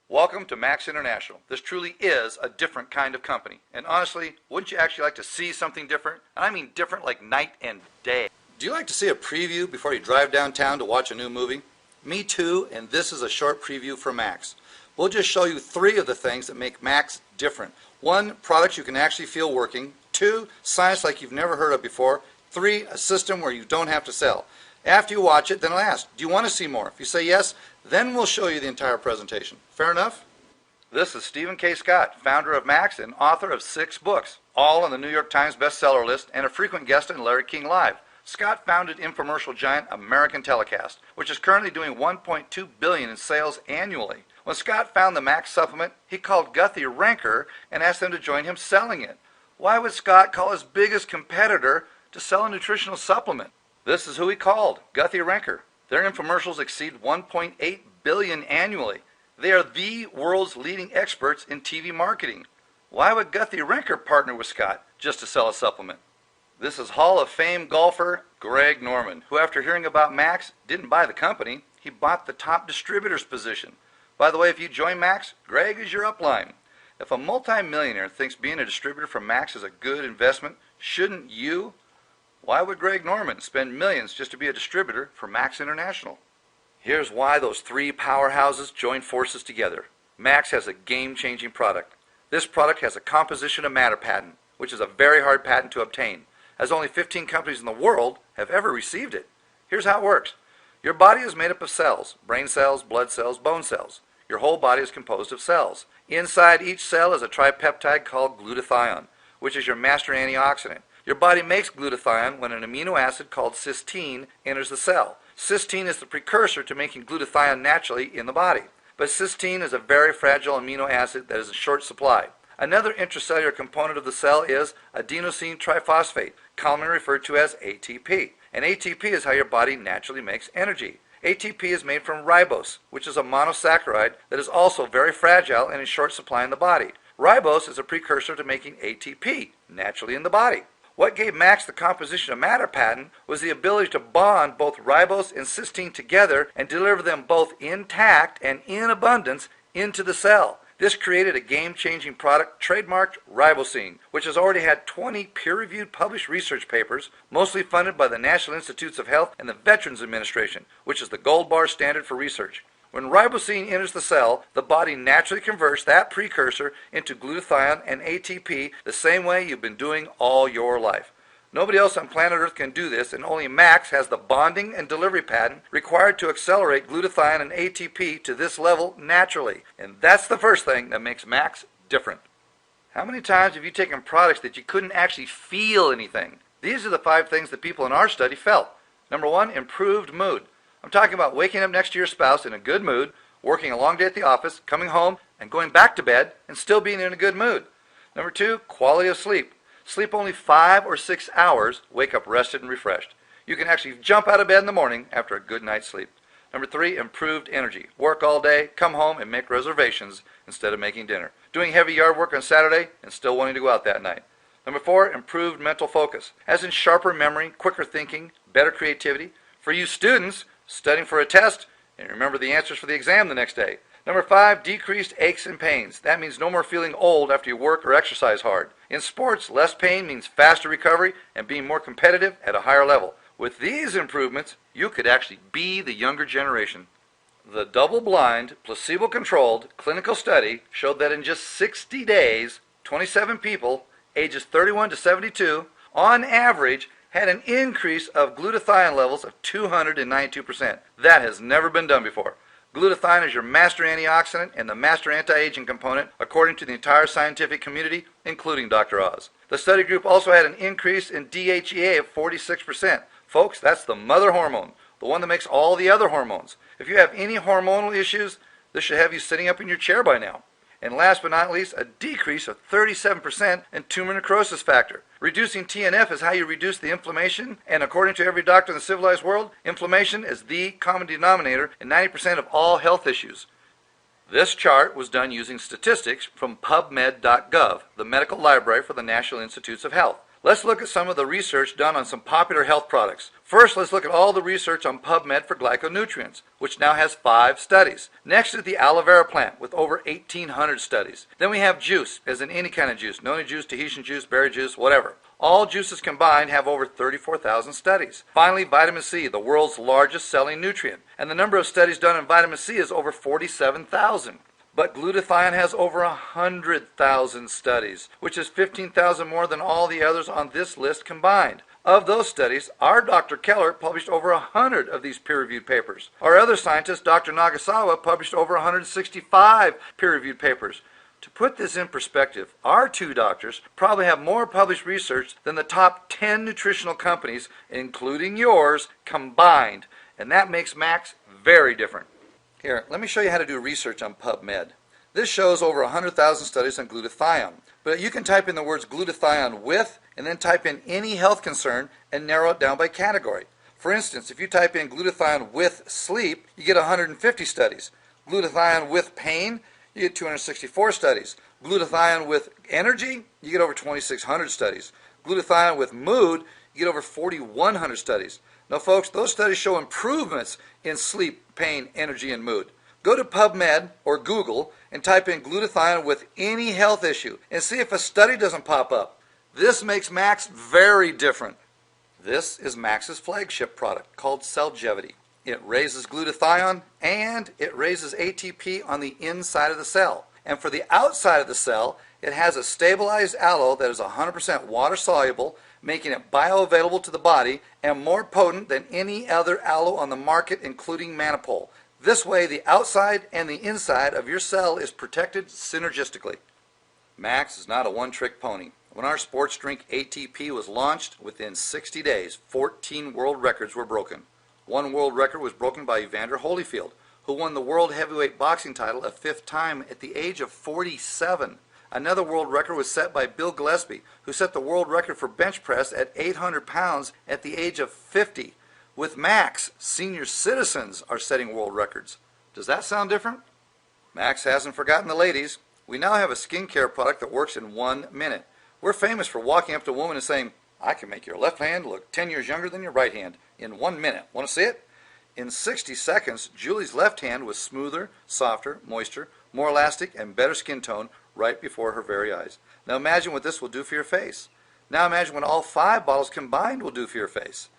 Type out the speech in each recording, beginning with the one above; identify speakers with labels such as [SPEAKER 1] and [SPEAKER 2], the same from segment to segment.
[SPEAKER 1] Welcome to Max International. This truly is a different kind of company. And honestly, wouldn't you actually like to see something different? And I mean different like night and day. Do you like to see a preview before you drive downtown to watch a new movie? Me too, and this is a short preview for Max. We'll just show you 3 of the things that make Max different. 1, products you can actually feel working. 2, science like you've never heard of before. 3, a system where you don't have to sell. After you watch it, then I'll ask, do you want to see more? If you say yes, then we'll show you the entire presentation. Fair enough? This is Stephen K. Scott, founder of Max and author of 6 books, all on the New York Times bestseller list and a frequent guest on Larry King Live. Scott founded infomercial giant American Telecast, which is currently doing $1.2 billion in sales annually. When Scott found the Max supplement, he called Guthy Ranker and asked them to join him selling it. Why would Scott call his biggest competitor to sell a nutritional supplement? This is who he called, Guthy Ranker. Their infomercials exceed $1.8 billion annually. They are the world's leading experts in TV marketing. Why would Guthy Ranker partner with Scott just to sell a supplement? This is Hall of Fame golfer Greg Norman, who after hearing about Max didn't buy the company, he bought the top distributor's position. By the way, if you join Max, Greg is your upline. If a multimillionaire thinks being a distributor for Max is a good investment, shouldn't you? Why would Greg Norman spend millions just to be a distributor for Max International? Here's why those 3 powerhouses joined forces together. Max has a game-changing product. This product has a composition of matter patent, which is a very hard patent to obtain, as only 15 companies in the world have ever received it. Here's how it works. Your body is made up of cells, brain cells, blood cells, bone cells. Your whole body is composed of cells. Inside each cell is a tripeptide called glutathione, which is your master antioxidant. Your body makes glutathione when an amino acid called cysteine enters the cell. Cysteine is the precursor to making glutathione naturally in the body. But cysteine is a very fragile amino acid that is in short supply. Another intracellular component of the cell is adenosine triphosphate, commonly referred to as ATP. And ATP is how your body naturally makes energy. ATP is made from ribose, which is a monosaccharide that is also very fragile and in short supply in the body. Ribose is a precursor to making ATP naturally in the body. What gave Max the composition of matter patent was the ability to bond both ribose and cysteine together and deliver them both intact and in abundance into the cell. This created a game-changing product trademarked ribosine, which has already had 20 peer-reviewed published research papers, mostly funded by the National Institutes of Health and the Veterans Administration, which is the gold bar standard for research. When ribosine enters the cell, the body naturally converts that precursor into glutathione and ATP the same way you've been doing all your life. Nobody else on planet Earth can do this, and only Max has the bonding and delivery patent required to accelerate glutathione and ATP to this level naturally. And that's the first thing that makes Max different. How many times have you taken products that you couldn't actually feel anything? These are the 5 things that people in our study felt. Number 1, improved mood. I'm talking about waking up next to your spouse in a good mood, working a long day at the office, coming home, and going back to bed, and still being in a good mood. Number 2, quality of sleep. Sleep only 5 or 6 hours, wake up rested and refreshed. You can actually jump out of bed in the morning after a good night's sleep. Number 3, improved energy. Work all day, come home, and make reservations instead of making dinner. Doing heavy yard work on Saturday and still wanting to go out that night. Number 4, improved mental focus, as in sharper memory, quicker thinking, better creativity. For you students, studying for a test, and remember the answers for the exam the next day. Number 5, decreased aches and pains. That means no more feeling old after you work or exercise hard. In sports, less pain means faster recovery and being more competitive at a higher level. With these improvements, you could actually be the younger generation. The double-blind, placebo-controlled clinical study showed that in just 60 days, 27 people, ages 31 to 72, on average, had an increase of glutathione levels of 292%. That has never been done before. Glutathione is your master antioxidant and the master anti-aging component, according to the entire scientific community, including Dr. Oz. The study group also had an increase in DHEA of 46%. Folks, that's the mother hormone, the one that makes all the other hormones. If you have any hormonal issues, this should have you sitting up in your chair by now. And last but not least, a decrease of 37% in tumor necrosis factor. Reducing TNF is how you reduce the inflammation, and according to every doctor in the civilized world, inflammation is the common denominator in 90% of all health issues. This chart was done using statistics from PubMed.gov, the medical library for the National Institutes of Health. Let's look at some of the research done on some popular health products. First, let's look at all the research on PubMed for glyconutrients, which now has 5 studies. Next is the aloe vera plant with over 1,800 studies. Then we have juice, as in any kind of juice, noni juice, Tahitian juice, berry juice, whatever. All juices combined have over 34,000 studies. Finally, vitamin C, the world's largest selling nutrient, and the number of studies done on vitamin C is over 47,000. But glutathione has over 100,000 studies, which is 15,000 more than all the others on this list combined. Of those studies, our Dr. Keller published over 100 of these peer-reviewed papers. Our other scientist, Dr. Nagasawa, published over 165 peer-reviewed papers. To put this in perspective, our 2 doctors probably have more published research than the top 10 nutritional companies, including yours, combined. And that makes Max very different. Here, let me show you how to do research on PubMed. This shows over 100,000 studies on glutathione. But you can type in the words glutathione with and then type in any health concern and narrow it down by category. For instance, if you type in glutathione with sleep, you get 150 studies. Glutathione with pain, you get 264 studies. Glutathione with energy, you get over 2,600 studies. Glutathione with mood, you get over 4,100 studies. Now folks, those studies show improvements in sleep, pain, energy, and mood. Go to PubMed or Google and type in glutathione with any health issue and see if a study doesn't pop up. This makes Max very different. This is Max's flagship product called Cellgevity. It raises glutathione and it raises ATP on the inside of the cell. And for the outside of the cell, it has a stabilized aloe that is 100% water soluble, making it bioavailable to the body and more potent than any other aloe on the market, including Manipul. This way, the outside and the inside of your cell is protected synergistically. Max is not a one-trick pony. When our sports drink ATP was launched, within 60 days, 14 world records were broken. One world record was broken by Evander Holyfield, who won the world heavyweight boxing title a 5th time at the age of 47. Another world record was set by Bill Gillespie, who set the world record for bench press at 800 pounds at the age of 50. With Max, senior citizens are setting world records. Does that sound different? Max hasn't forgotten the ladies. We now have a skincare product that works in 1 minute. We're famous for walking up to a woman and saying, "I can make your left hand look 10 years younger than your right hand in 1 minute. Want to see it?" In 60 seconds, Julie's left hand was smoother, softer, moister, more elastic, and better skin tone right before her very eyes. Now imagine what this will do for your face. Now imagine what all 5 bottles combined will do for your face.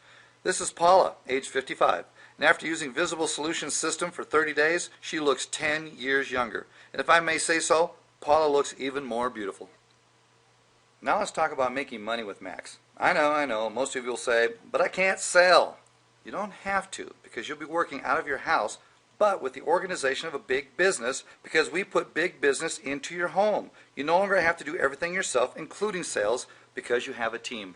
[SPEAKER 1] This is Paula, age 55, and after using Visible Solutions System for 30 days, she looks 10 years younger. And if I may say so, Paula looks even more beautiful. Now let's talk about making money with Max. I know, most of you will say, but I can't sell. You don't have to, because you'll be working out of your house, but with the organization of a big business, because we put big business into your home. You no longer have to do everything yourself, including sales, because you have a team.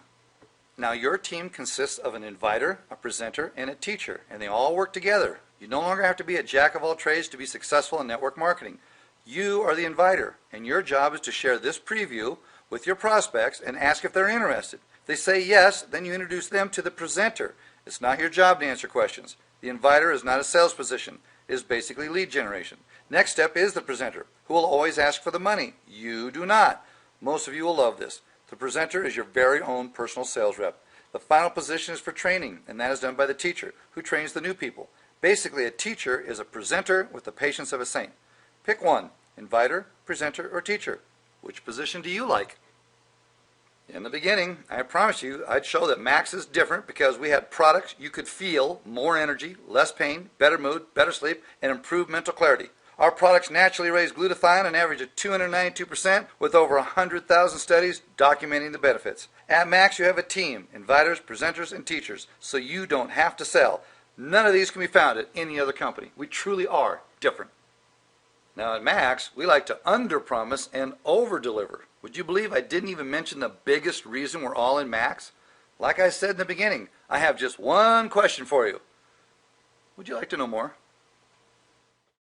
[SPEAKER 1] Now your team consists of an inviter, a presenter, and a teacher, and they all work together. You no longer have to be a jack of all trades to be successful in network marketing. You are the inviter, and your job is to share this preview with your prospects and ask if they're interested. If they say yes, then you introduce them to the presenter. It's not your job to answer questions. The inviter is not a sales position. It is basically lead generation. Next step is the presenter, who will always ask for the money. You do not. Most of you will love this. The presenter is your very own personal sales rep. The final position is for training, and that is done by the teacher, who trains the new people. Basically, a teacher is a presenter with the patience of a saint. Pick one, inviter, presenter, or teacher. Which position do you like? In the beginning, I promised you I'd show that Max is different because we had products you could feel, more energy, less pain, better mood, better sleep, and improved mental clarity. Our products naturally raise glutathione an average of 292% with over 100,000 studies documenting the benefits. At Max, you have a team, inviters, presenters, and teachers, so you don't have to sell. None of these can be found at any other company. We truly are different. Now at Max, we like to under-promise and over-deliver. Would you believe I didn't even mention the biggest reason we're all in Max? Like I said in the beginning, I have just one question for you. Would you like to know more?